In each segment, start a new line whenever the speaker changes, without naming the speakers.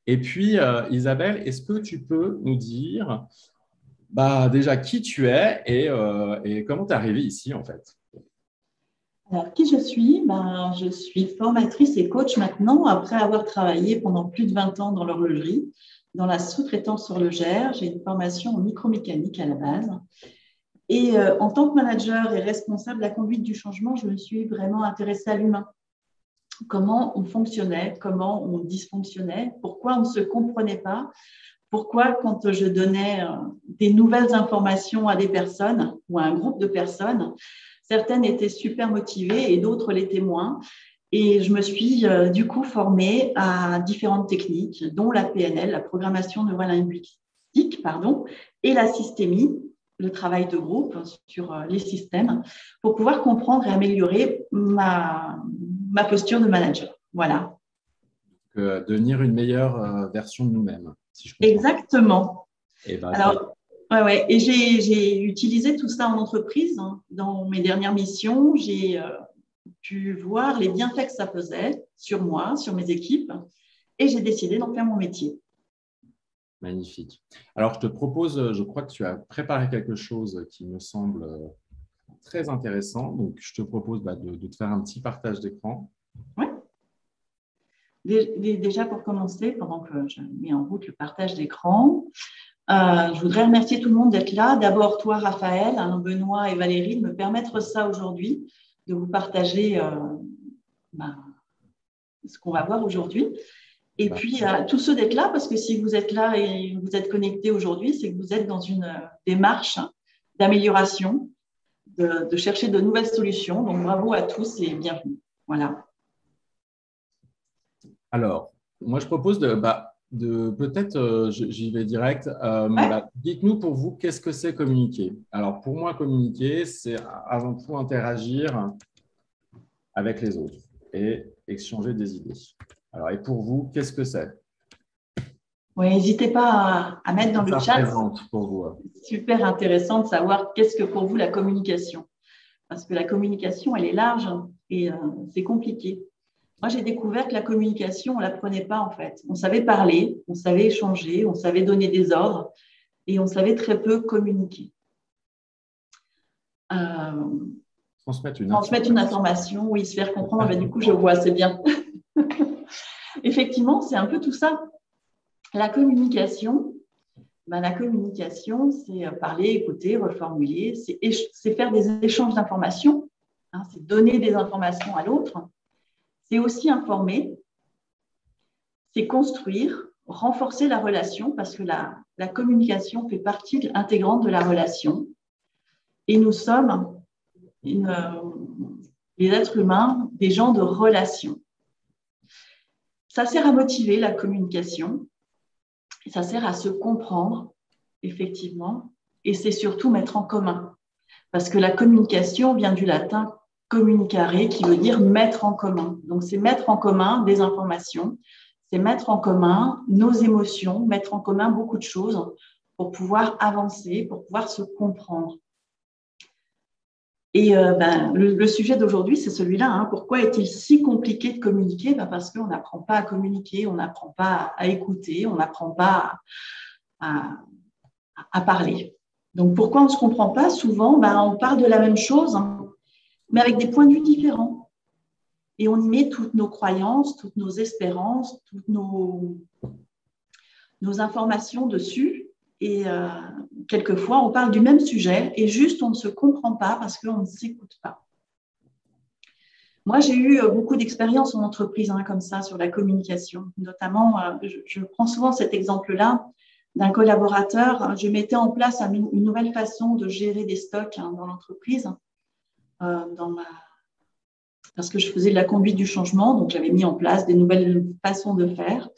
Et puis, Isabelle, est-ce que tu peux nous dire déjà qui tu es et comment tu es arrivée ici, en fait?
Alors, qui je suis? Je suis formatrice et coach maintenant, après avoir travaillé pendant plus de 20 ans dans l'horlogerie, dans la sous-traitance horlogère. J'ai une formation en micromécanique à la base. Et en tant que manager et responsable de la conduite du changement, je me suis vraiment intéressée à l'humain. Comment on fonctionnait, comment on dysfonctionnait, pourquoi on ne se comprenait pas, pourquoi quand je donnais des nouvelles informations à des personnes ou à un groupe de personnes, certaines étaient super motivées et d'autres l'étaient moins. Et je me suis du coup formée à différentes techniques, dont la PNL, la programmation neurolinguistique, et la systémie, le travail de groupe sur les systèmes, pour pouvoir comprendre et améliorer ma posture de manager. Voilà.
Devenir une meilleure version de nous-mêmes, si je comprends.
Exactement.
Eh ben, très bien.
Alors, ouais. Et j'ai utilisé tout ça en entreprise, hein. Dans mes dernières missions, j'ai pu voir les bienfaits que ça faisait sur moi, sur mes équipes, et j'ai décidé d'en faire mon métier.
Magnifique. Alors, je te propose, je crois que tu as préparé quelque chose qui me semble très intéressant. Donc, je te propose de te faire un petit partage d'écran.
Ouais. Déjà, pour commencer, pendant que je mets en route le partage d'écran, je voudrais remercier tout le monde d'être là. D'abord, toi, Raphaël, Benoît et Valérie, de me permettre ça aujourd'hui, de vous partager ce qu'on va voir aujourd'hui. Et
Bah,
puis, à tous ceux d'être là, parce que si vous êtes là et vous êtes connectés aujourd'hui, c'est que vous êtes dans une démarche d'amélioration, de chercher de nouvelles solutions. Donc, bravo à tous et bienvenue. Voilà.
Alors, moi, je propose de peut-être, j'y vais direct.
Ouais.
Dites-nous pour vous, qu'est-ce que c'est communiquer? Alors, pour moi, communiquer, c'est avant tout interagir avec les autres et échanger des idées. Alors, et pour vous, qu'est-ce que c'est?
Ouais, n'hésitez pas à mettre dans le
Ça
chat.
représente pour vous.
C'est super intéressant de savoir qu'est-ce que pour vous la communication. Parce que la communication, elle est large et c'est compliqué. Moi, j'ai découvert que la communication, on ne l'apprenait pas en fait. On savait parler, on savait échanger, on savait donner des ordres et on savait très peu communiquer. Euh,
Transmettre une
Transmettre une
information.
information, oui, se faire comprendre, ben, du coup, je vois, c'est bien. Effectivement, c'est un peu tout ça. La communication, c'est parler, écouter, reformuler, c'est faire des échanges d'informations, hein, c'est donner des informations à l'autre, c'est aussi informer, c'est construire, renforcer la relation, parce que la communication fait partie intégrante de la relation. Et nous sommes, les êtres humains, des gens de relation. Ça sert à motiver la communication, ça sert à se comprendre, effectivement, et c'est surtout mettre en commun. Parce que la communication vient du latin communicare, qui veut dire mettre en commun. Donc, c'est mettre en commun des informations, c'est mettre en commun nos émotions, mettre en commun beaucoup de choses pour pouvoir avancer, pour pouvoir se comprendre. Et le sujet d'aujourd'hui, c'est celui-là. Hein. Pourquoi est-il si compliqué de communiquer? Parce qu'on n'apprend pas à communiquer, on n'apprend pas à écouter, on n'apprend pas à parler. Donc, pourquoi on ne se comprend pas? Souvent, on parle de la même chose, hein, mais avec des points de vue différents. Et on y met toutes nos croyances, toutes nos espérances, toutes nos informations dessus. Et quelquefois, on parle du même sujet et juste on ne se comprend pas parce qu'on ne s'écoute pas. Moi, j'ai eu beaucoup d'expérience en entreprise comme ça sur la communication. Notamment, je prends souvent cet exemple-là d'un collaborateur. Je mettais en place une nouvelle façon de gérer des stocks dans l'entreprise, parce que je faisais de la conduite du changement. Donc, j'avais mis en place des nouvelles façons de faire.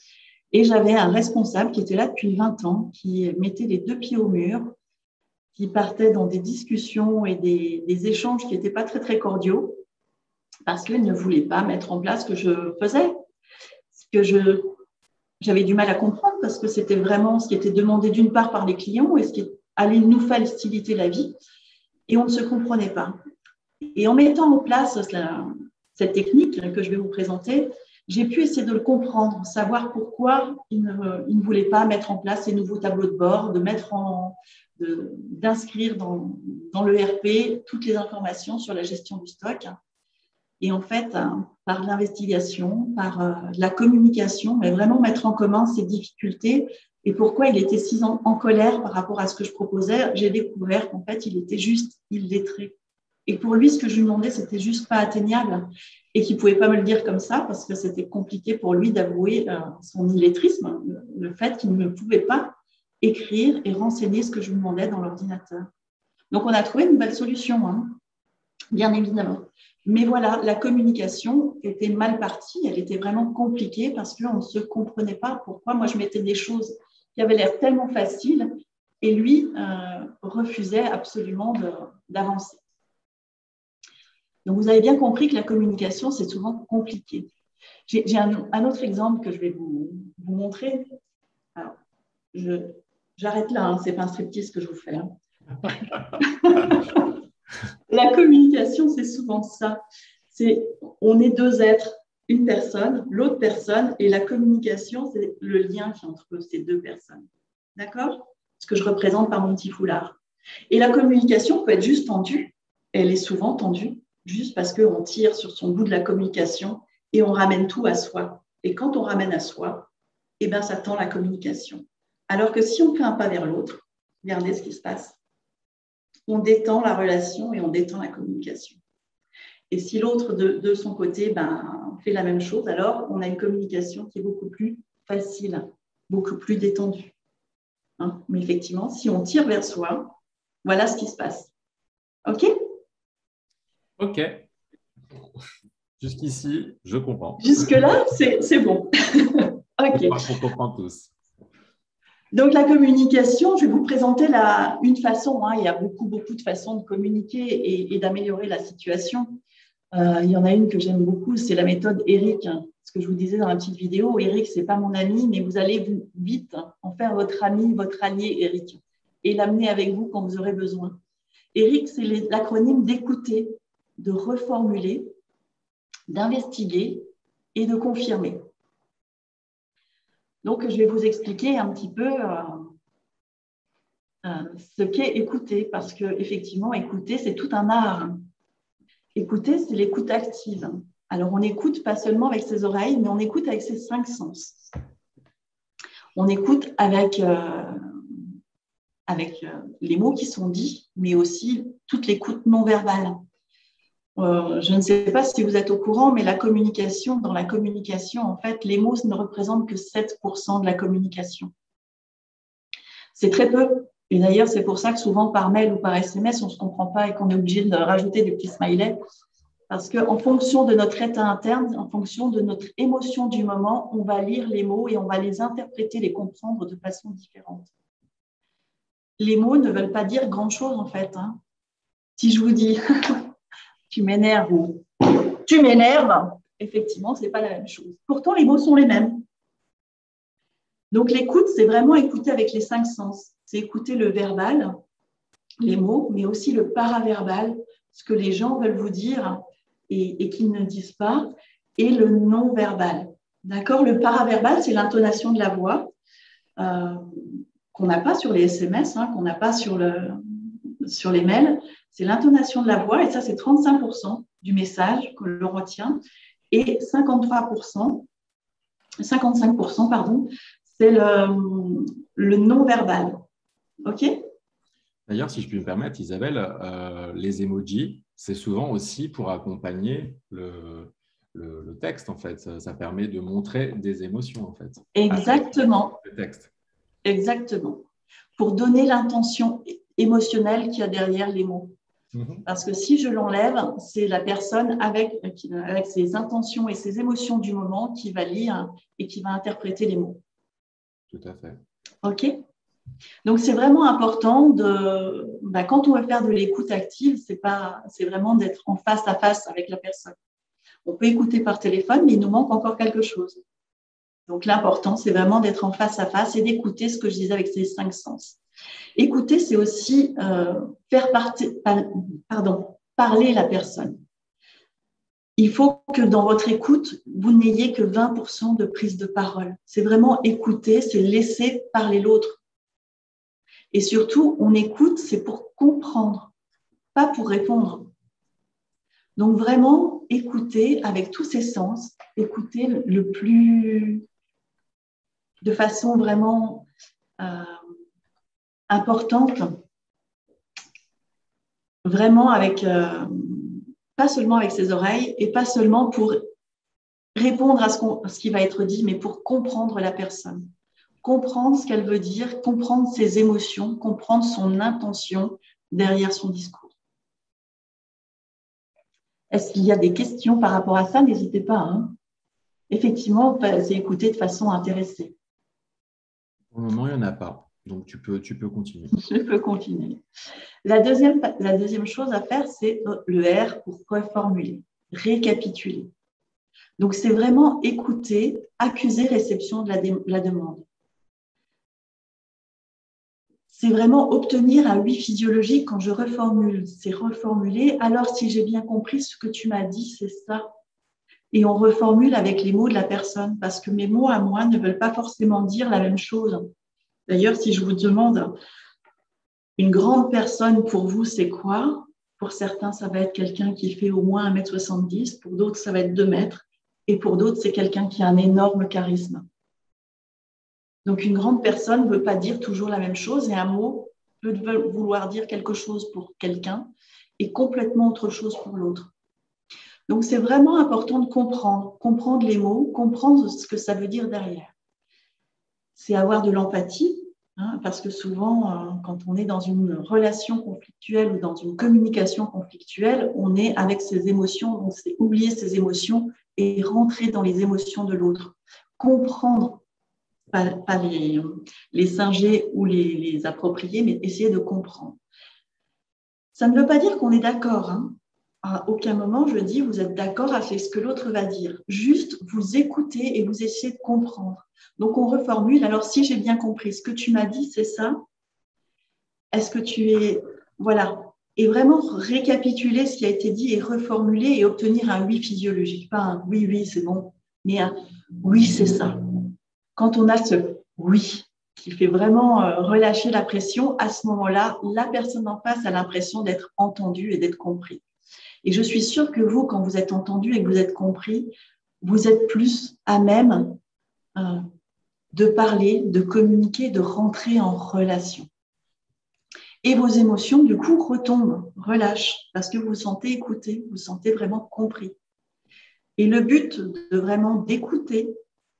Et j'avais un responsable qui était là depuis 20 ans, qui mettait les deux pieds au mur, qui partait dans des discussions et des échanges qui n'étaient pas très, très cordiaux, parce qu'il ne voulait pas mettre en place ce que je faisais, ce que j'avais du mal à comprendre, parce que c'était vraiment ce qui était demandé d'une part par les clients et ce qui allait nous faciliter la vie, et on ne se comprenait pas. Et en mettant en place cette technique que je vais vous présenter, J'ai pu essayer de le comprendre, savoir pourquoi il ne voulait pas mettre en place ces nouveaux tableaux de bord, d'inscrire dans le RP toutes les informations sur la gestion du stock. Et en fait, par l'investigation, par la communication, mais vraiment mettre en commun ces difficultés et pourquoi il était si en colère par rapport à ce que je proposais, j'ai découvert qu'en fait, il était juste illettré. Et pour lui, ce que je lui demandais, c'était juste pas atteignable et qu'il pouvait pas me le dire comme ça parce que c'était compliqué pour lui d'avouer son illettrisme, le fait qu'il ne pouvait pas écrire et renseigner ce que je lui demandais dans l'ordinateur. Donc, on a trouvé une nouvelle solution, hein, bien évidemment. Mais voilà, la communication était mal partie, elle était vraiment compliquée parce qu'on ne se comprenait pas pourquoi moi je mettais des choses qui avaient l'air tellement faciles et lui refusait absolument d'avancer. Donc, vous avez bien compris que la communication, c'est souvent compliqué. J'ai un autre exemple que je vais vous montrer. Alors, j'arrête là, hein, ce n'est pas un striptease que je vous fais. Hein. La communication, c'est souvent ça. On est deux êtres, une personne, l'autre personne, et la communication, c'est le lien qui est entre ces deux personnes. D'accord? Ce que je représente par mon petit foulard. Et la communication peut être juste tendue. Elle est souvent tendue, juste parce qu'on tire sur son bout de la communication et on ramène tout à soi. Et quand on ramène à soi, eh ben, ça tend la communication. Alors que si on fait un pas vers l'autre, regardez ce qui se passe. On détend la relation et on détend la communication. Et si l'autre, de son côté, fait la même chose, alors on a une communication qui est beaucoup plus facile, beaucoup plus détendue. Hein? Mais effectivement, si on tire vers soi, voilà ce qui se passe. OK?
OK. Jusqu'ici, je comprends.
Jusque-là, c'est bon. OK.
On comprend tous.
Donc, la communication, je vais vous présenter une façon. Hein, il y a beaucoup de façons de communiquer et d'améliorer la situation. Il y en a une que j'aime beaucoup, c'est la méthode Eric. Hein, ce que je vous disais dans la petite vidéo, Eric, ce n'est pas mon ami, mais vous allez vite en faire votre ami, votre allié, Eric, et l'amener avec vous quand vous aurez besoin. Eric, c'est l'acronyme d'écouter, de reformuler, d'investiguer et de confirmer. Donc, je vais vous expliquer un petit peu ce qu'est écouter, parce qu'effectivement, écouter, c'est tout un art. Écouter, c'est l'écoute active. Alors, on n'écoute pas seulement avec ses oreilles, mais on écoute avec ses 5 sens. On écoute avec les mots qui sont dits, mais aussi toute l'écoute non verbale. Je ne sais pas si vous êtes au courant, mais dans la communication, en fait, les mots ne représentent que 7% de la communication. C'est très peu. Et d'ailleurs, c'est pour ça que souvent, par mail ou par SMS, on ne se comprend pas et qu'on est obligé de rajouter des petits smileys. Parce qu'en fonction de notre état interne, en fonction de notre émotion du moment, on va lire les mots et on va les interpréter, les comprendre de façon différente. Les mots ne veulent pas dire grand-chose, en fait. Hein. Si je vous dis « tu m'énerves » ou « tu m'énerves », effectivement, ce n'est pas la même chose. Pourtant, les mots sont les mêmes. Donc, l'écoute, c'est vraiment écouter avec les 5 sens. C'est écouter le verbal, les mots, mais aussi le paraverbal, ce que les gens veulent vous dire et qu'ils ne disent pas, et le non-verbal. D'accord? Le paraverbal, c'est l'intonation de la voix qu'on n'a pas sur les SMS, hein, qu'on n'a pas sur les mails. C'est l'intonation de la voix, et ça, c'est 35% du message que l'on retient, et 55%, c'est le non-verbal. OK?
D'ailleurs, si je puis me permettre, Isabelle, les emojis, c'est souvent aussi pour accompagner le texte, en fait. Ça permet de montrer des émotions, en fait.
Exactement.
Le texte.
Exactement. Pour donner l'intention émotionnelle qu'il y a derrière les mots. Parce que si je l'enlève, c'est la personne avec ses intentions et ses émotions du moment qui va lire et qui va interpréter les mots.
Tout à fait.
OK? Donc, c'est vraiment important quand on veut faire de l'écoute active, c'est vraiment d'être en face à face avec la personne. On peut écouter par téléphone, mais il nous manque encore quelque chose. Donc, l'important, c'est vraiment d'être en face à face et d'écouter ce que je disais avec ces 5 sens. Écouter, c'est aussi parler la personne. il faut que dans votre écoute, vous n'ayez que 20% de prise de parole. C'est vraiment écouter, c'est laisser parler l'autre. Et surtout, on écoute, c'est pour comprendre, pas pour répondre. Donc vraiment, écouter avec tous ses sens, écouter de façon vraiment importante, vraiment avec, pas seulement avec ses oreilles et pas seulement pour répondre à ce qui va être dit, mais pour comprendre la personne, comprendre ce qu'elle veut dire, comprendre ses émotions, comprendre son intention derrière son discours. Est-ce qu'il y a des questions par rapport à ça? N'hésitez pas. Hein. Effectivement, c'est écouter de façon intéressée.
Pour le moment, il n'y en a pas. Donc, tu peux continuer.
Je peux continuer. La deuxième chose à faire, c'est le R pour reformuler, récapituler. Donc, c'est vraiment écouter, accuser, réception de la demande. C'est vraiment obtenir un oui physiologique quand je reformule. C'est reformuler. Alors, si j'ai bien compris ce que tu m'as dit, c'est ça. Et on reformule avec les mots de la personne parce que mes mots à moi ne veulent pas forcément dire la même chose. D'ailleurs, si je vous demande une grande personne pour vous, c'est quoi? Pour certains, ça va être quelqu'un qui fait au moins 1,70 m. Pour d'autres, ça va être 2 mètres. Et pour d'autres, c'est quelqu'un qui a un énorme charisme. Donc, une grande personne ne veut pas dire toujours la même chose et un mot peut vouloir dire quelque chose pour quelqu'un et complètement autre chose pour l'autre. Donc, c'est vraiment important de comprendre les mots, comprendre ce que ça veut dire derrière. C'est avoir de l'empathie, hein, parce que souvent, quand on est dans une relation conflictuelle ou dans une communication conflictuelle, on est avec ses émotions, donc c'est oublier ses émotions et rentrer dans les émotions de l'autre. Comprendre, pas les singer ou les approprier, mais essayer de comprendre. Ça ne veut pas dire qu'on est d'accord, hein. À aucun moment, je dis, vous êtes d'accord avec ce que l'autre va dire. Juste, vous écoutez et vous essayez de comprendre. Donc, on reformule. Alors, si j'ai bien compris, ce que tu m'as dit, c'est ça? Est-ce que tu es… Voilà. Et vraiment récapituler ce qui a été dit et reformuler et obtenir un oui physiologique. Pas un oui, oui, c'est bon, mais un oui, c'est ça. Quand on a ce oui qui fait vraiment relâcher la pression, à ce moment-là, la personne en face a l'impression d'être entendue et d'être comprise. Et je suis sûre que vous, quand vous êtes entendu et que vous êtes compris, vous êtes plus à même de parler, de communiquer, de rentrer en relation. Et vos émotions, du coup, retombent, relâchent, parce que vous vous sentez écouté, vous vous sentez vraiment compris. Et le but de vraiment d'écouter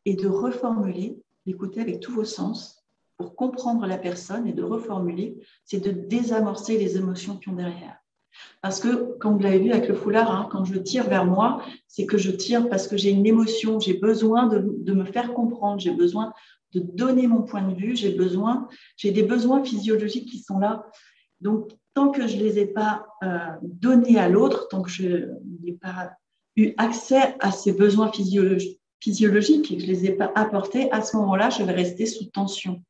et de reformuler, d'écouter avec tous vos sens, pour comprendre la personne et de reformuler, c'est de désamorcer les émotions qui ont derrière. Parce que, comme vous l'avez vu avec le foulard, hein, quand je tire vers moi, c'est que je tire parce que j'ai une émotion, j'ai besoin de me faire comprendre, j'ai besoin de donner mon point de vue, j'ai des besoins physiologiques qui sont là. Donc, tant que je ne les ai pas donnés à l'autre, tant que je n'ai pas eu accès à ces besoins physiologiques et que je ne les ai pas apportés, à ce moment-là, je vais rester sous tension.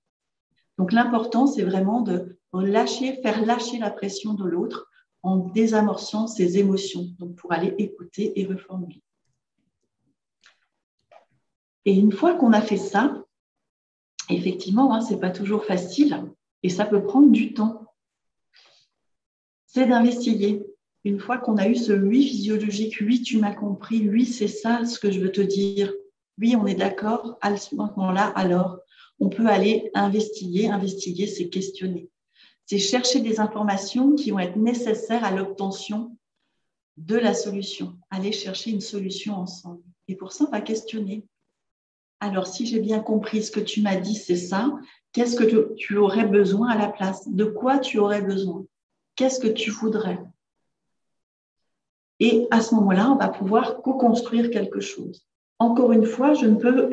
Donc, l'important, c'est vraiment de faire lâcher la pression de l'autre en désamorçant ses émotions, donc pour aller écouter et reformuler. Et une fois qu'on a fait ça, effectivement, hein, ce n'est pas toujours facile et ça peut prendre du temps. C'est d'investiguer. Une fois qu'on a eu ce oui physiologique, oui, tu m'as compris, oui, c'est ça ce que je veux te dire, oui, on est d'accord, à ce moment-là, alors, on peut aller investiguer. Investiguer, c'est questionner. C'est chercher des informations qui vont être nécessaires à l'obtention de la solution. Aller chercher une solution ensemble. Et pour ça, on va questionner. Alors, si j'ai bien compris ce que tu m'as dit, c'est ça. Qu'est-ce que tu aurais besoin à la place? De quoi tu aurais besoin? Qu'est-ce que tu voudrais? Et à ce moment-là, on va pouvoir co-construire quelque chose. Encore une fois, je ne peux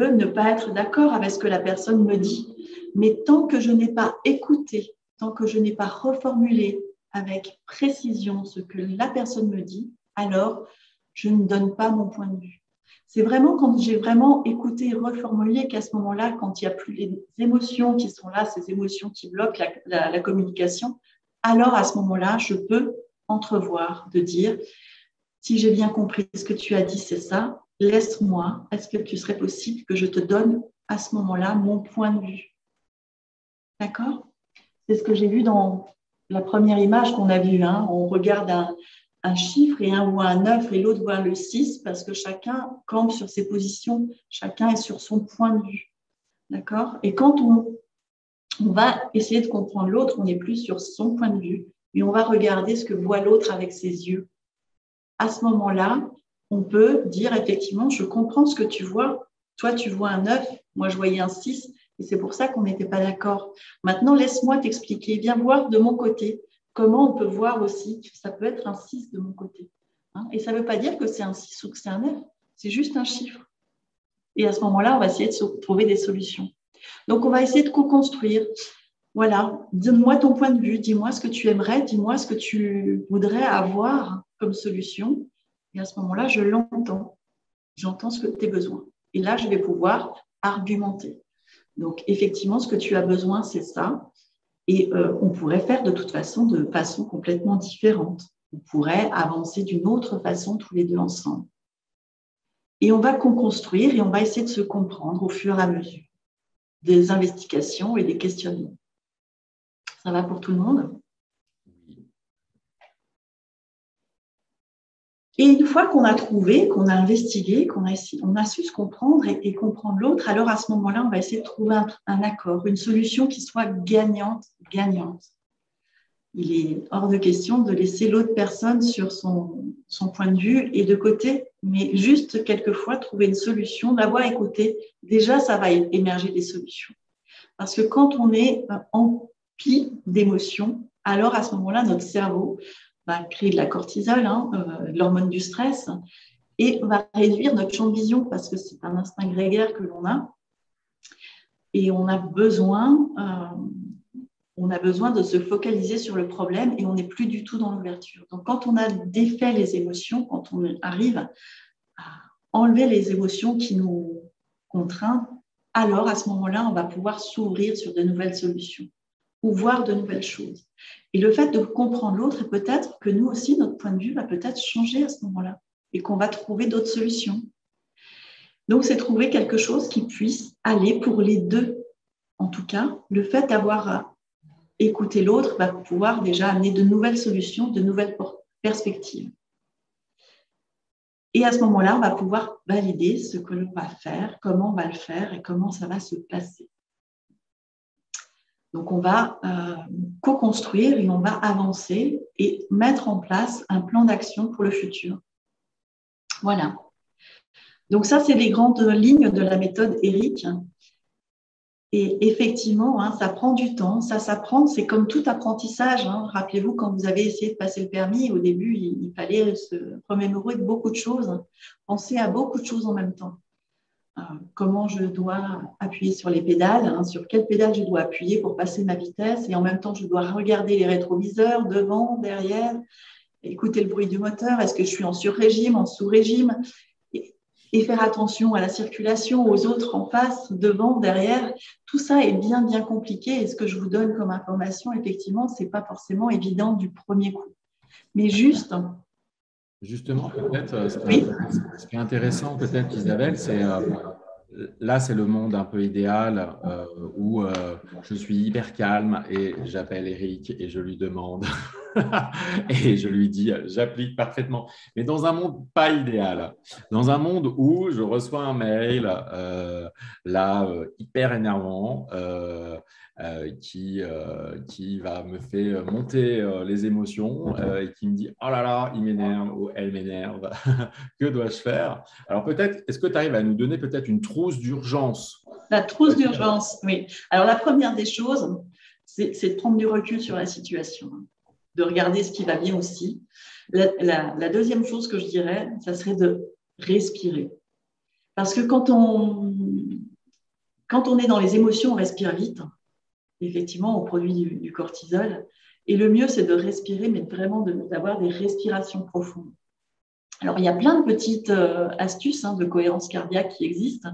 ne pas être d'accord avec ce que la personne me dit. Mais tant que je n'ai pas écouté, tant que je n'ai pas reformulé avec précision ce que la personne me dit, alors je ne donne pas mon point de vue. C'est vraiment quand j'ai vraiment écouté et reformulé qu'à ce moment-là, quand il n'y a plus les émotions qui sont là, ces émotions qui bloquent la communication, alors à ce moment-là, je peux entrevoir, de dire, si j'ai bien compris ce que tu as dit, c'est ça, laisse-moi, est-ce que tu serait possible que je te donne à ce moment-là mon point de vue? D'accord? C'est ce que j'ai vu dans la première image qu'on a vue. Hein. On regarde un chiffre et un voit un 9 et l'autre voit le 6 parce que chacun campe sur ses positions, chacun est sur son point de vue. D'accord? Et quand on va essayer de comprendre l'autre, on n'est plus sur son point de vue, mais on va regarder ce que voit l'autre avec ses yeux. À ce moment-là, on peut dire effectivement, je comprends ce que tu vois. Toi, tu vois un 9, moi, je voyais un 6, et c'est pour ça qu'on n'était pas d'accord. Maintenant, laisse-moi t'expliquer. Viens voir de mon côté comment on peut voir aussi que ça peut être un 6 de mon côté. Hein, et ça ne veut pas dire que c'est un 6 ou que c'est un 9, c'est juste un chiffre. Et à ce moment-là, on va essayer de trouver des solutions. Donc, on va essayer de co-construire. Voilà, donne-moi ton point de vue, dis-moi ce que tu aimerais, dis-moi ce que tu voudrais avoir comme solution. Et à ce moment-là, je l'entends. J'entends ce que tu as besoin. Et là, je vais pouvoir argumenter. Donc, effectivement, ce que tu as besoin, c'est ça. Et on pourrait faire de façon complètement différente. On pourrait avancer d'une autre façon tous les deux ensemble. Et on va co-construire et on va essayer de se comprendre au fur et à mesure des investigations et des questionnements. Ça va pour tout le monde? Et une fois qu'on a trouvé, qu'on a investigué, on a su se comprendre et comprendre l'autre, alors à ce moment-là, on va essayer de trouver un accord, une solution qui soit gagnante. Il est hors de question de laisser l'autre personne sur son point de vue et de côté, mais juste quelquefois trouver une solution, l'avoir écouté. Déjà, ça va émerger des solutions. Parce que quand on est empli d'émotions, alors à ce moment-là, notre cerveau va créer de la cortisol, l'hormone du stress, et va réduire notre champ de vision parce que c'est un instinct grégaire que l'on a. Et on a besoin de se focaliser sur le problème et on n'est plus du tout dans l'ouverture. Donc, quand on a défait les émotions, quand on arrive à enlever les émotions qui nous contraignent, alors à ce moment-là, on va pouvoir s'ouvrir sur de nouvelles solutions ou voir de nouvelles choses. Et le fait de comprendre l'autre, peut-être que nous aussi, notre point de vue va peut-être changer à ce moment-là et qu'on va trouver d'autres solutions. Donc, c'est trouver quelque chose qui puisse aller pour les deux. En tout cas, le fait d'avoir écouté l'autre va pouvoir déjà amener de nouvelles solutions, de nouvelles perspectives. Et à ce moment-là, on va pouvoir valider ce que l'on va faire, comment on va le faire et comment ça va se passer. Donc, on va co-construire et on va avancer et mettre en place un plan d'action pour le futur. Voilà. Donc, ça, c'est les grandes lignes de la méthode Eric. Et effectivement, ça prend du temps. Ça s'apprend, c'est comme tout apprentissage. Rappelez-vous, quand vous avez essayé de passer le permis, au début, il fallait se remémorer de beaucoup de choses, penser à beaucoup de choses en même temps. Comment je dois appuyer sur les pédales, sur quelle pédale je dois appuyer pour passer ma vitesse, et en même temps, je dois regarder les rétroviseurs, devant, derrière, écouter le bruit du moteur, est-ce que je suis en sur-régime, en sous-régime, et faire attention à la circulation, aux autres en face, devant, derrière. Tout ça est bien, bien compliqué, et ce que je vous donne comme information, effectivement, ce n'est pas forcément évident du premier coup. Mais
Justement, peut-être, ce qui est intéressant, peut-être, Isabelle, c'est là, c'est le monde un peu idéal où je suis hyper calme et j'appelle Eric et je lui demande et je lui dis, j'applique parfaitement. Mais dans un monde pas idéal, dans un monde où je reçois un mail hyper énervant qui va me faire monter les émotions et qui me dit, oh là là, il m'énerve ou elle m'énerve, que dois-je faire? Alors peut-être, est-ce que tu arrives à nous donner peut-être une trousse d'urgence?
La trousse d'urgence, oui. Alors la première des choses, c'est de prendre du recul sur la situation, de regarder ce qui va bien aussi. La deuxième chose que je dirais, ça serait de respirer. Parce que quand on est dans les émotions, on respire vite. Effectivement, on produit du cortisol. Et le mieux, c'est de respirer, mais vraiment d'avoir des respirations profondes. Alors, il y a plein de petites astuces de cohérence cardiaque qui existent,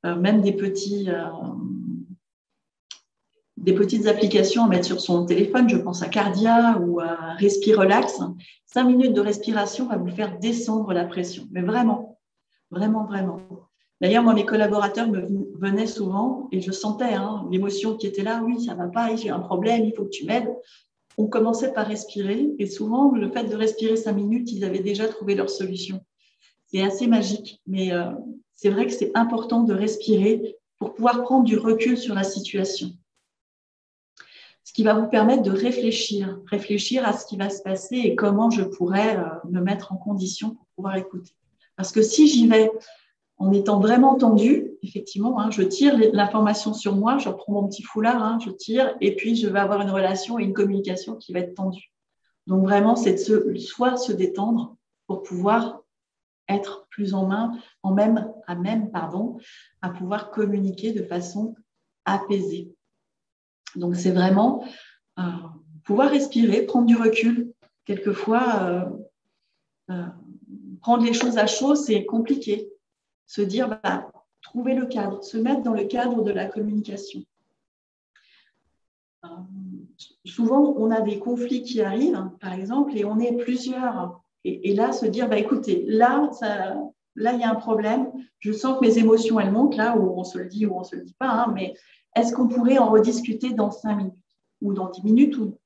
même des petits des petites applications à mettre sur son téléphone. Je pense à Cardia ou à Respirelax. 5 minutes de respiration va vous faire descendre la pression. Mais vraiment, vraiment, vraiment. D'ailleurs, moi, mes collaborateurs me venaient souvent et je sentais l'émotion qui était là. Oui, ça ne va pas, j'ai un problème, il faut que tu m'aides. On commençait par respirer et souvent, le fait de respirer 5 minutes, ils avaient déjà trouvé leur solution. C'est assez magique, mais c'est vrai que c'est important de respirer pour pouvoir prendre du recul sur la situation. Ce qui va vous permettre de réfléchir à ce qui va se passer et comment je pourrais me mettre en condition pour pouvoir écouter. Parce que si j'y vais en étant vraiment tendue, effectivement, je tire l'information sur moi, je reprends mon petit foulard, je tire, et puis je vais avoir une relation et une communication qui va être tendue. Donc vraiment, c'est de soit se détendre pour pouvoir être plus à pouvoir communiquer de façon apaisée. Donc c'est vraiment pouvoir respirer, prendre du recul. Quelquefois, prendre les choses à chaud, c'est compliqué. Se dire, trouver le cadre, se mettre dans le cadre de la communication. Souvent, on a des conflits qui arrivent, par exemple, et on est plusieurs. Et là, se dire, écoutez, là, il y a un problème. Je sens que mes émotions, elles montent, là, où on se le dit ou on ne se le dit pas, mais est-ce qu'on pourrait en rediscuter dans 5 minutes ou dans 10 minutes ou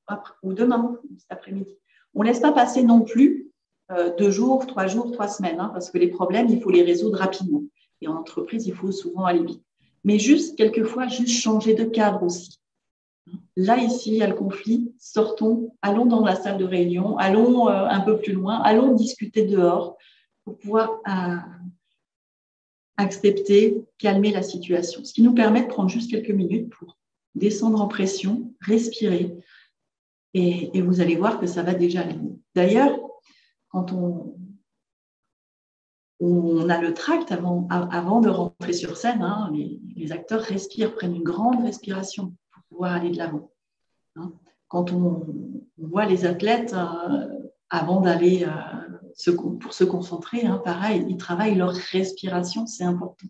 demain, cet après-midi? On ne laisse pas passer non plus 2 jours, 3 jours, 3 semaines, parce que les problèmes, il faut les résoudre rapidement. Et en entreprise, il faut souvent aller vite. Mais quelquefois, changer de cadre aussi. Là, ici, il y a le conflit. Sortons, allons dans la salle de réunion, allons un peu plus loin, allons discuter dehors pour pouvoir accepter, calmer la situation. Ce qui nous permet de prendre juste quelques minutes pour descendre en pression, respirer. Et vous allez voir que ça va déjà aller mieux. D'ailleurs, quand on a le tract avant de rentrer sur scène, les acteurs respirent, prennent une grande respiration pour pouvoir aller de l'avant. Quand on voit les athlètes, avant d'aller pour se concentrer, pareil, ils travaillent leur respiration, c'est important.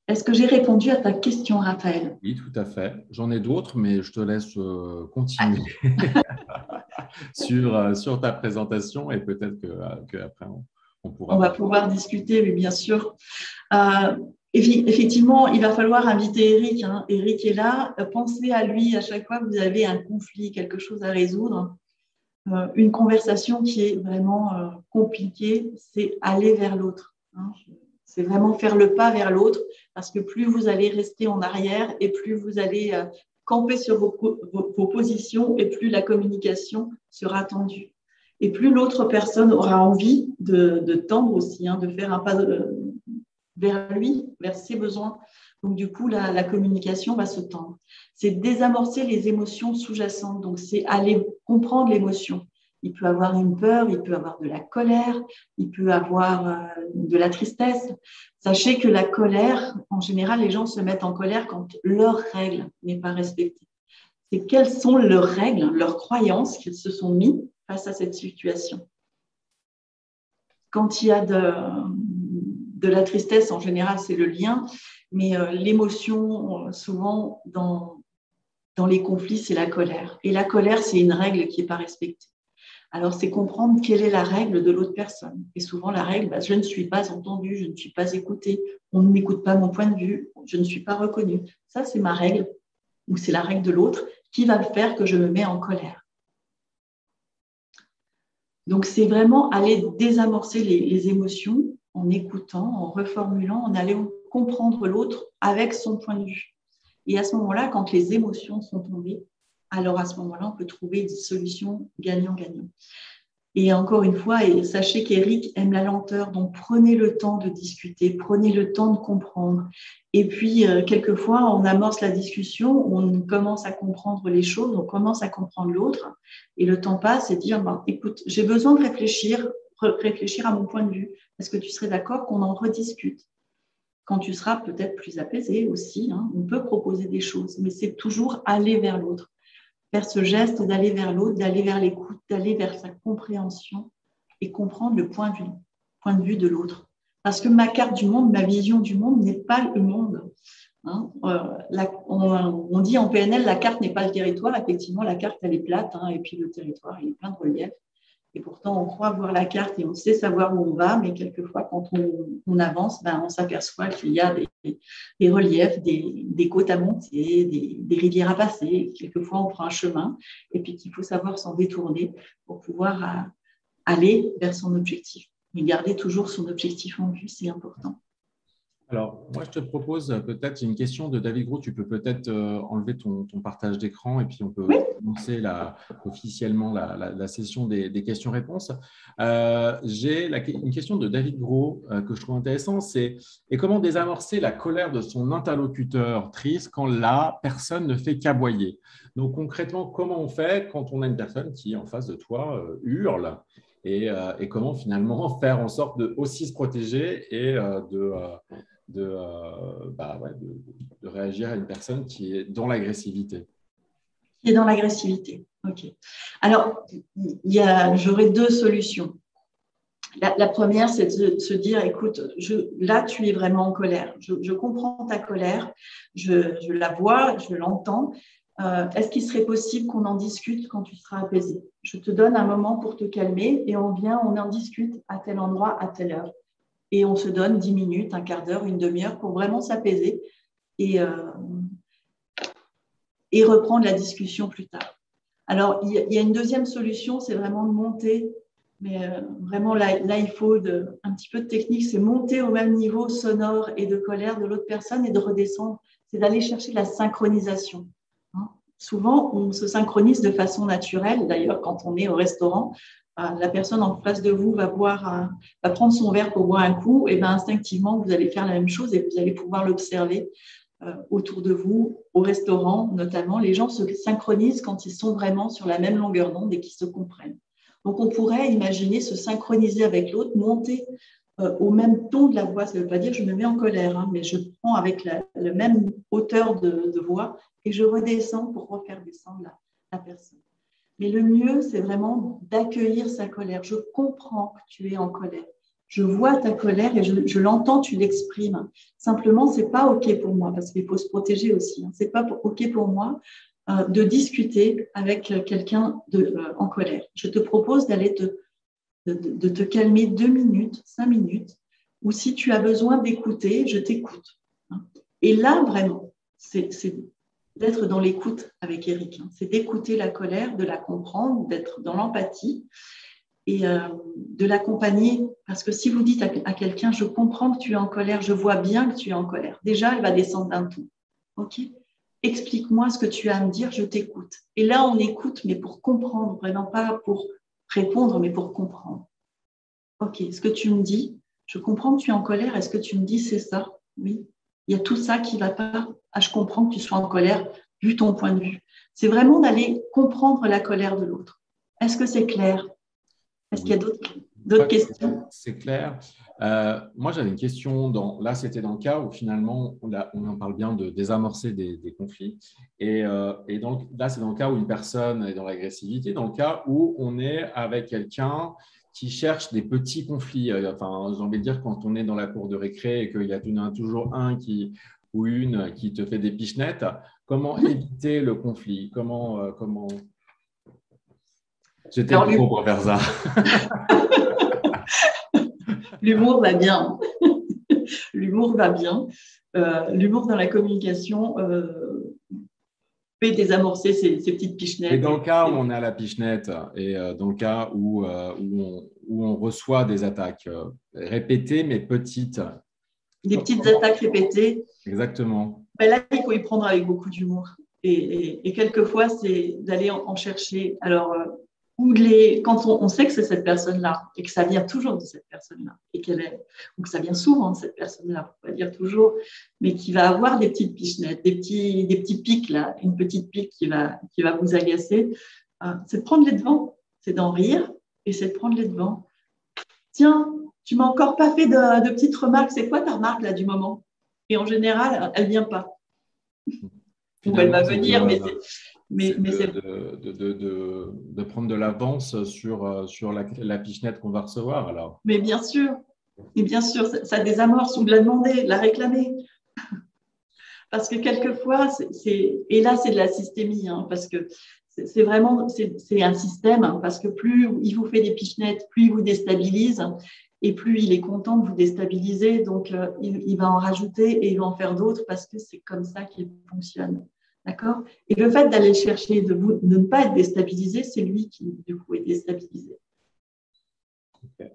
Est-ce que j'ai répondu à ta question, Raphaël?
Oui, tout à fait. J'en ai d'autres, mais je te laisse continuer sur ta présentation et peut-être qu'après, on pourra…
On va pouvoir discuter, mais bien sûr. Effectivement, il va falloir inviter Eric. Eric est là. Pensez à lui à chaque fois que vous avez un conflit, quelque chose à résoudre. Une conversation qui est vraiment compliquée, c'est aller vers l'autre. C'est vraiment faire le pas vers l'autre, parce que plus vous allez rester en arrière et plus vous allez camper sur vos positions et plus la communication sera tendue. Et plus l'autre personne aura envie de tendre aussi, de faire un pas vers lui, vers ses besoins. Donc, du coup, la communication va se tendre. C'est désamorcer les émotions sous-jacentes. Donc, c'est aller comprendre l'émotion. Il peut avoir une peur, il peut avoir de la colère, il peut avoir de la tristesse. Sachez que la colère, en général, les gens se mettent en colère quand leur règle n'est pas respectée. C'est quelles sont leurs règles, leurs croyances qu'ils se sont mis face à cette situation. Quand il y a de la tristesse, en général, c'est le lien, mais l'émotion, souvent, dans les conflits, c'est la colère. Et la colère, c'est une règle qui n'est pas respectée. Alors, c'est comprendre quelle est la règle de l'autre personne. Et souvent, la règle, je ne suis pas entendue, je ne suis pas écoutée, on ne m'écoute pas mon point de vue, je ne suis pas reconnue. Ça, c'est ma règle, ou c'est la règle de l'autre qui va faire que je me mets en colère. Donc, c'est vraiment aller désamorcer les émotions en écoutant, en reformulant, en allant comprendre l'autre avec son point de vue. Et à ce moment-là, quand les émotions sont tombées, alors à ce moment-là, on peut trouver des solutions gagnant-gagnant. Et encore une fois, et sachez qu'Eric aime la lenteur, donc prenez le temps de discuter, prenez le temps de comprendre. Et puis, quelquefois, on amorce la discussion, on commence à comprendre les choses, on commence à comprendre l'autre, et le temps passe et dire, écoute, j'ai besoin de réfléchir à mon point de vue. Est-ce que tu serais d'accord qu'on en rediscute? Quand tu seras peut-être plus apaisé aussi, on peut proposer des choses, mais c'est toujours aller vers l'autre. Faire ce geste d'aller vers l'autre, d'aller vers l'écoute, d'aller vers sa compréhension et comprendre le point de vue de l'autre. Parce que ma carte du monde, ma vision du monde n'est pas le monde. Hein. On dit en PNL, la carte n'est pas le territoire. Effectivement, la carte, elle est plate, hein, et puis le territoire, il est plein de relief. Et pourtant, on croit voir la carte et on sait savoir où on va, mais quelquefois, quand on avance, ben, on s'aperçoit qu'il y a des reliefs, des côtes à monter, des rivières à passer. Quelquefois, on prend un chemin et puis qu'il faut savoir s'en détourner pour pouvoir aller vers son objectif. Mais garder toujours son objectif en vue, c'est important.
Alors, moi, je te propose peut-être une question de David Gros. Tu peux peut-être enlever ton partage d'écran et puis on peut commencer officiellement la session des questions-réponses. J'ai une question de David Gros que je trouve intéressante. C'est « Et comment désamorcer la colère de son interlocuteur triste quand la personne ne fait qu'aboyer ?» Donc, concrètement, comment on fait quand on a une personne qui, en face de toi, hurle et comment finalement faire en sorte de aussi se protéger et de réagir à une personne qui est dans l'agressivité.
Qui est dans l'agressivité, ok. Alors, j'aurais deux solutions. La première, c'est de se dire, écoute, là, tu es vraiment en colère. Je comprends ta colère, je la vois, je l'entends. Est-ce qu'il serait possible qu'on en discute quand tu seras apaisé? Je te donne un moment pour te calmer et on en discute à tel endroit, à telle heure. Et on se donne 10 minutes, un quart d'heure, une demi-heure pour vraiment s'apaiser et reprendre la discussion plus tard. Alors, il y a une deuxième solution, c'est vraiment de monter, mais vraiment là, il faut un petit peu de technique, c'est monter au même niveau sonore et de colère de l'autre personne et de redescendre, c'est d'aller chercher la synchronisation. Hein. Souvent, on se synchronise de façon naturelle, d'ailleurs, quand on est au restaurant, la personne en face de vous va prendre son verre pour boire un coup, et bien instinctivement, vous allez faire la même chose et vous allez pouvoir l'observer autour de vous, au restaurant notamment. Les gens se synchronisent quand ils sont vraiment sur la même longueur d'onde et qu'ils se comprennent. Donc, on pourrait imaginer se synchroniser avec l'autre, monter au même ton de la voix. Ça ne veut pas dire que je me mets en colère, hein, mais je prends avec la même hauteur de voix et je redescends pour refaire descendre la personne. Mais le mieux, c'est vraiment d'accueillir sa colère. Je comprends que tu es en colère. Je vois ta colère et je l'entends, tu l'exprimes. Simplement, ce n'est pas OK pour moi, parce qu'il faut se protéger aussi. Ce n'est pas OK pour moi de discuter avec quelqu'un en colère. Je te propose d'aller de te calmer 2 minutes, 5 minutes, ou si tu as besoin d'écouter, je t'écoute. Et là, vraiment, c'est d'être dans l'écoute avec Eric. C'est d'écouter la colère, de la comprendre, d'être dans l'empathie et de l'accompagner. Parce que si vous dites à quelqu'un, je comprends que tu es en colère, je vois bien que tu es en colère, déjà, elle va descendre d'un ton. OK ? Explique-moi ce que tu as à me dire, je t'écoute. Et là, on écoute, mais pour comprendre, vraiment pas pour répondre, mais pour comprendre. OK, ce que tu me dis, je comprends que tu es en colère, est-ce que tu me dis c'est ça? Oui. Il y a tout ça qui ne va pas. Ah, je comprends que tu sois en colère, vu ton point de vue. C'est vraiment d'aller comprendre la colère de l'autre. Est-ce que c'est clair? Est-ce qu'il y a d'autres questions?
C'est clair. Moi, j'avais une question. Là, c'était dans le cas où finalement, on en parle bien de désamorcer des conflits. Et là, c'est dans le cas où une personne est dans l'agressivité, dans le cas où on est avec quelqu'un qui cherche des petits conflits. Enfin, j'ai envie de dire, quand on est dans la cour de récré et qu'il y a toujours un ou une qui te fait des pichenettes, comment éviter le conflit? Comment... J'étais trop pour faire ça.
L'humour va bien. L'humour va bien. L'humour dans la communication peut désamorcer ces petites pichenettes.
Et dans le cas où on est à la pichenette et dans le cas où on reçoit des attaques répétées mais petites.
Des petites attaques répétées.
Exactement.
Ben là, il faut y prendre avec beaucoup d'humour. Et quelquefois, c'est d'aller en chercher. Alors, quand on sait que c'est cette personne-là et que ça vient toujours de cette personne-là ou que ça vient souvent de cette personne-là, on va dire toujours, mais qui va avoir des petites pichenettes, des petits pics là, une petite pique qui va vous agacer, c'est de prendre les devants, c'est d'en rire et c'est de prendre les devants. Tiens, tu m'as encore pas fait de petites remarques, c'est quoi ta remarque là du moment? Et en général, elle vient pas. Ou elle va venir, mais c'est
de prendre de l'avance sur la pichenette qu'on va recevoir alors.
Mais bien sûr, ça désamorce ou de la demander, de la réclamer. Parce que quelquefois, et là, c'est de la systémie, hein, parce que c'est vraiment c'est un système, hein, parce que plus il vous fait des pichenettes, plus il vous déstabilise, et plus il est content de vous déstabiliser. Donc, il va en rajouter et il va en faire d'autres parce que c'est comme ça qu'il fonctionne. D'accord? Et le fait d'aller chercher, de ne pas être déstabilisé, c'est lui qui, du coup, est déstabilisé.
Okay.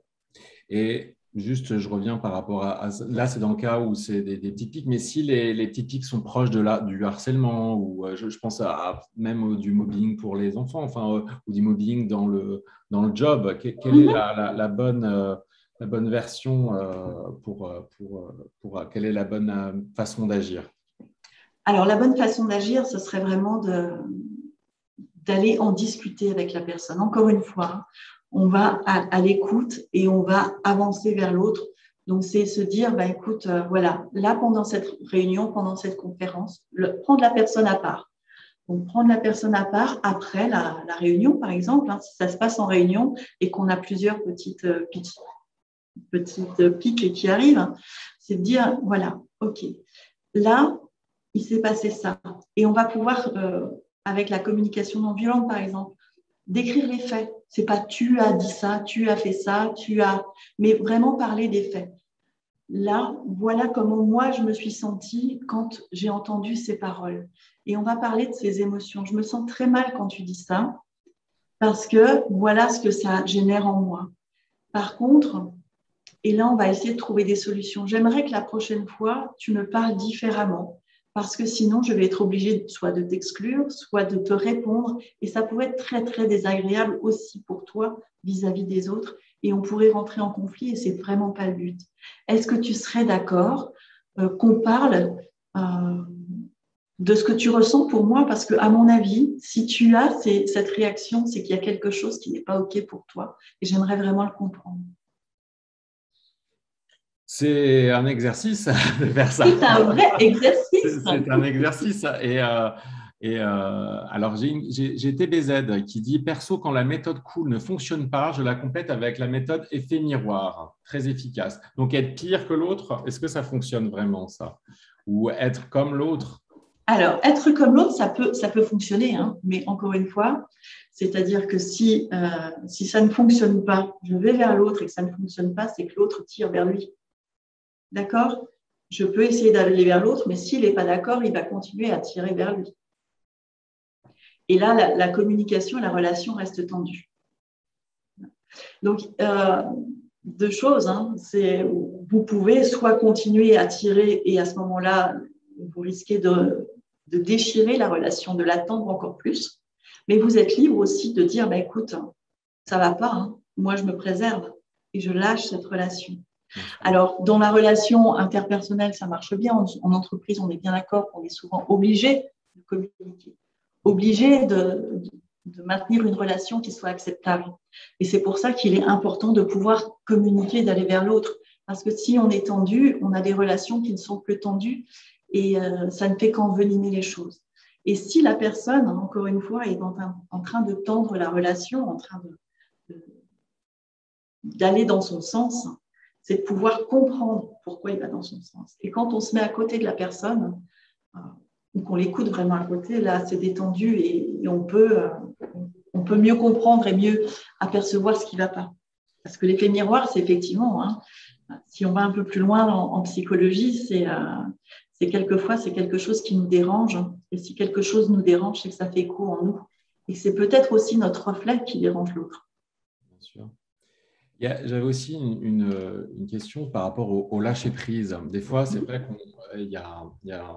Et juste, je reviens par rapport à là, c'est dans le cas où c'est des petites piques, mais si les petites piques sont proches du harcèlement, ou je pense même du mobbing pour les enfants, enfin, ou du mobbing dans le job, quelle est la bonne version quelle est la bonne façon d'agir?
Alors, la bonne façon d'agir, ce serait vraiment d'aller en discuter avec la personne. Encore une fois, on va à l'écoute et on va avancer vers l'autre. Donc, c'est se dire, bah, écoute, voilà, là, pendant cette réunion, pendant cette conférence, prendre la personne à part. Donc, prendre la personne à part après la réunion, par exemple, hein, si ça se passe en réunion et qu'on a plusieurs petites piques qui arrivent, c'est de dire, voilà, OK, là, il s'est passé ça. Et on va pouvoir, avec la communication non violente, par exemple, décrire les faits. C'est pas tu as dit ça, tu as fait ça, mais vraiment parler des faits. Là, voilà comment moi je me suis sentie quand j'ai entendu ces paroles. Et on va parler de ces émotions. Je me sens très mal quand tu dis ça, parce que voilà ce que ça génère en moi. Par contre, et là, on va essayer de trouver des solutions. J'aimerais que la prochaine fois, tu me parles différemment, parce que sinon, je vais être obligée soit de t'exclure, soit de te répondre, et ça pourrait être très, très désagréable aussi pour toi vis-à-vis des autres, et on pourrait rentrer en conflit, et c'est vraiment pas le but. Est-ce que tu serais d'accord qu'on parle de ce que tu ressens pour moi? Parce que, à mon avis, si tu as cette réaction, c'est qu'il y a quelque chose qui n'est pas OK pour toi, et j'aimerais vraiment le comprendre.
C'est un exercice de faire ça.
C'est un vrai exercice.
C'est un exercice. Alors, j'ai TBZ qui dit: perso, quand la méthode cool ne fonctionne pas, je la complète avec la méthode effet miroir, très efficace. Donc, être pire que l'autre, est-ce que ça fonctionne vraiment, ça? Ou être comme l'autre?
Alors, être comme l'autre, ça peut fonctionner, hein, mais encore une fois, c'est-à-dire que si ça ne fonctionne pas, je vais vers l'autre et que ça ne fonctionne pas, c'est que l'autre tire vers lui. D'accord? Je peux essayer d'aller vers l'autre, mais s'il n'est pas d'accord, il va continuer à tirer vers lui. Et là, la communication et la relation restent tendues. Donc, deux choses, hein, vous pouvez soit continuer à tirer et à ce moment-là, vous risquez de déchirer la relation, de l'attendre encore plus, mais vous êtes libre aussi de dire, bah, écoute, ça va pas, hein, moi je me préserve et je lâche cette relation. Alors, dans la relation interpersonnelle, ça marche bien. En entreprise, on est bien d'accord qu'on est souvent obligé de communiquer, obligé de maintenir une relation qui soit acceptable. Et c'est pour ça qu'il est important de pouvoir communiquer, d'aller vers l'autre. Parce que si on est tendu, on a des relations qui ne sont plus tendues et ça ne fait qu'envenimer les choses. Et si la personne, encore une fois, est en train de tendre la relation, en train d'aller dans son sens, c'est de pouvoir comprendre pourquoi il va dans son sens. Et quand on se met à côté de la personne, ou qu'on l'écoute vraiment à côté, là, c'est détendu et on peut mieux comprendre et mieux apercevoir ce qui ne va pas. Parce que l'effet miroir, c'est effectivement, hein, si on va un peu plus loin en psychologie, c'est quelquefois, c'est quelque chose qui nous dérange. Et si quelque chose nous dérange, c'est que ça fait écho en nous. Et c'est peut-être aussi notre reflet qui dérange l'autre.
Bien sûr. J'avais aussi une question par rapport au lâcher-prise. Des fois, c'est vrai qu'il y a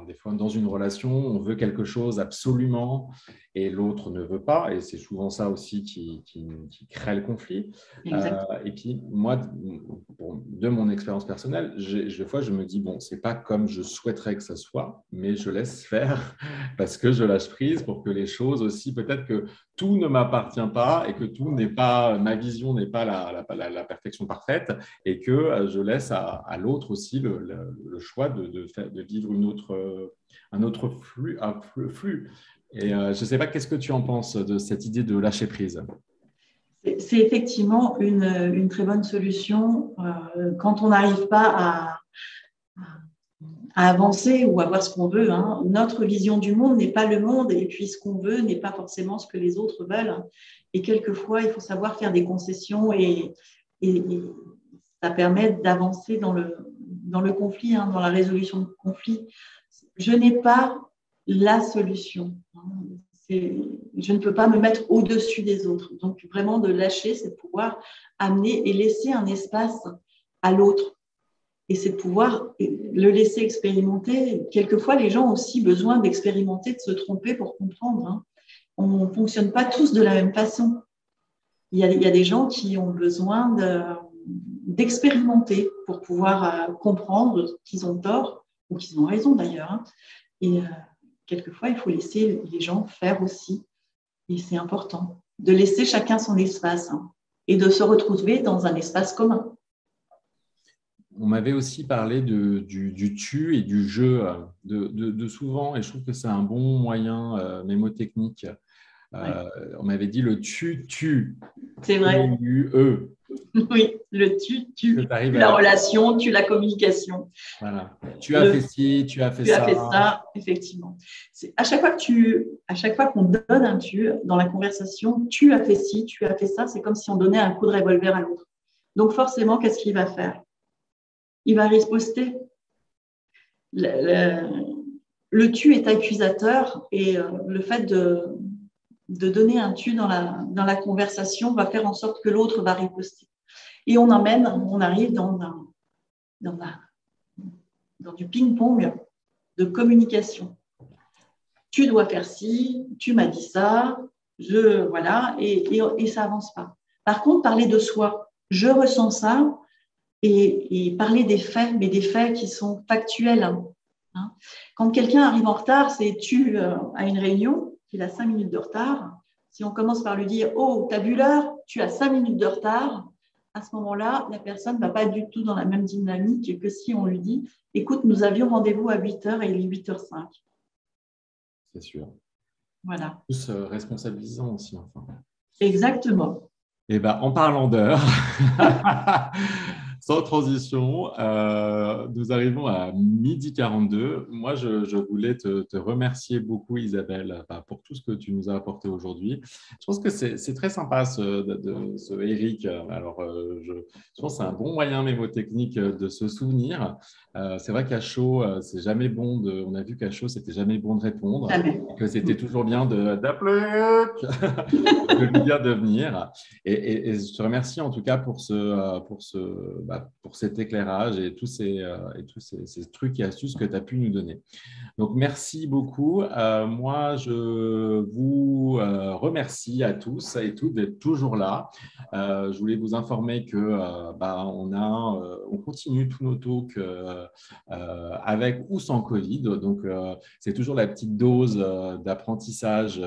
des fois dans une relation, on veut quelque chose absolument et l'autre ne veut pas. Et c'est souvent ça aussi qui crée le conflit. Et puis, moi, de mon expérience personnelle, des fois, je me dis, bon, c'est pas comme je souhaiterais que ça soit, mais je laisse faire parce que je lâche prise pour que les choses aussi, peut-être que tout ne m'appartient pas et que tout n'est pas, ma vision n'est pas la perfection parfaite et que je laisse à l'autre aussi le choix de vivre un autre flux. Et je ne sais pas, qu'est-ce que tu en penses de cette idée de lâcher prise?
C'est effectivement une très bonne solution quand on n'arrive pas à avancer ou à voir ce qu'on veut. Hein. Notre vision du monde n'est pas le monde et puis ce qu'on veut n'est pas forcément ce que les autres veulent. Et quelquefois, il faut savoir faire des concessions et ça permet d'avancer dans le conflit, hein, dans la résolution de conflit. Je n'ai pas la solution. Je ne peux pas me mettre au-dessus des autres. Donc, vraiment, de lâcher, c'est de pouvoir amener et laisser un espace à l'autre. Et c'est de pouvoir le laisser expérimenter. Quelquefois, les gens ont aussi besoin d'expérimenter, de se tromper pour comprendre. Hein. On ne fonctionne pas tous de la même façon. Il y a des gens qui ont besoin d'expérimenter pour pouvoir comprendre qu'ils ont tort ou qu'ils ont raison d'ailleurs. Hein. Et quelquefois, il faut laisser les gens faire aussi. Et c'est important de laisser chacun son espace, hein, et de se retrouver dans un espace commun.
On m'avait aussi parlé du tu et du je de souvent, et je trouve que c'est un bon moyen mémotechnique.
Ouais.
On m'avait dit le tu.
C'est vrai.
E.
Oui, le tu la relation, tu la communication.
Voilà. Tu as fait ci, tu as fait ça.
Tu as fait ça, effectivement. À chaque fois qu'on donne un tu dans la conversation, tu as fait ci, tu as fait ça, c'est comme si on donnait un coup de revolver à l'autre. Donc forcément, qu'est-ce qu'il va faire? Il va riposter. Le tu est accusateur et le fait de donner un tu dans la conversation va faire en sorte que l'autre va riposter. Et on arrive dans du ping-pong de communication. Tu dois faire ci, tu m'as dit ça, voilà, et ça avance pas. Par contre, parler de soi, je ressens ça, et parler des faits, mais des faits qui sont factuels. Hein. Quand quelqu'un arrive en retard, c'est tu à une réunion, qu'il a 5 minutes de retard. Si on commence par lui dire « Oh, tu as vu l'heure, tu as 5 minutes de retard », à ce moment-là, la personne ne va pas du tout dans la même dynamique que si on lui dit « Écoute, nous avions rendez-vous à 8h et il est 8h05 ».
C'est sûr.
Voilà.
Plus responsabilisant aussi, enfin.
Exactement.
Eh ben, en parlant d'heure, sans transition, nous arrivons à 12h42. Moi, je voulais te remercier beaucoup, Isabelle, pour tout ce que tu nous as apporté aujourd'hui. Je pense que c'est très sympa ce Eric. Alors, je pense que c'est un bon moyen mémotechnique de se souvenir. C'est vrai qu'à chaud, c'est jamais bon on a vu qu'à chaud, c'était jamais bon de répondre, que c'était toujours bien d'appeler, de lui dire de venir. Et je te remercie en tout cas pour cet éclairage et tous ces trucs et astuces que tu as pu nous donner. Donc, merci beaucoup. Moi, je vous remercie à tous et toutes d'être toujours là. Je voulais vous informer que on continue tous nos talks avec ou sans Covid. Donc, c'est toujours la petite dose d'apprentissage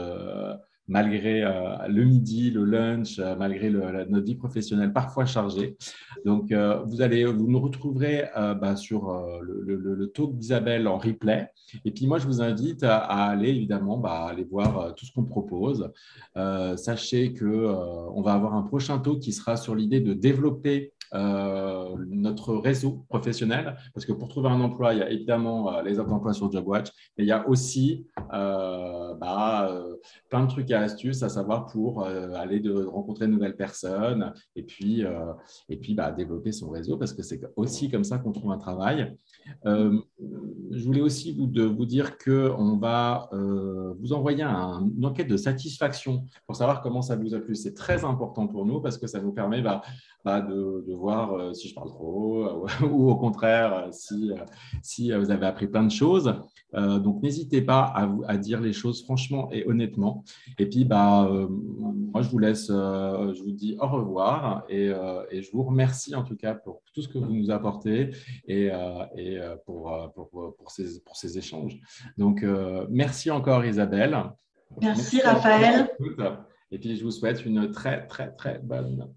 malgré le midi, le lunch, malgré notre vie professionnelle parfois chargée. Donc, vous nous retrouverez sur le talk d'Isabelle en replay. Et puis, moi, je vous invite à aller, évidemment, aller voir tout ce qu'on propose. Sachez qu'on va avoir un prochain talk qui sera sur l'idée de développer notre réseau professionnel, parce que pour trouver un emploi, il y a évidemment les offres d'emploi sur JobWatch, mais il y a aussi plein de trucs et astuces à savoir pour aller rencontrer de nouvelles personnes et puis développer son réseau, parce que c'est aussi comme ça qu'on trouve un travail. Je voulais aussi vous dire qu'on va vous envoyer une enquête de satisfaction pour savoir comment ça vous a plu. C'est très important pour nous parce que ça nous permet de voir si je parle trop ou au contraire si vous avez appris plein de choses. Donc, n'hésitez pas à dire les choses franchement et honnêtement. Et puis, moi, je vous laisse, je vous dis au revoir et je vous remercie en tout cas pour tout ce que vous nous apportez et pour ces échanges. Donc, merci encore Isabelle.
Merci Raphaël.
Et puis, je vous souhaite une très, très, très bonne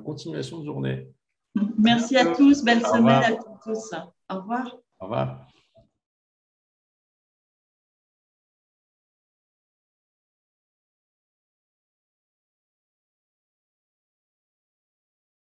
continuation de journée.
Merci à tous. Belle semaine à tous. Au revoir.
Au revoir.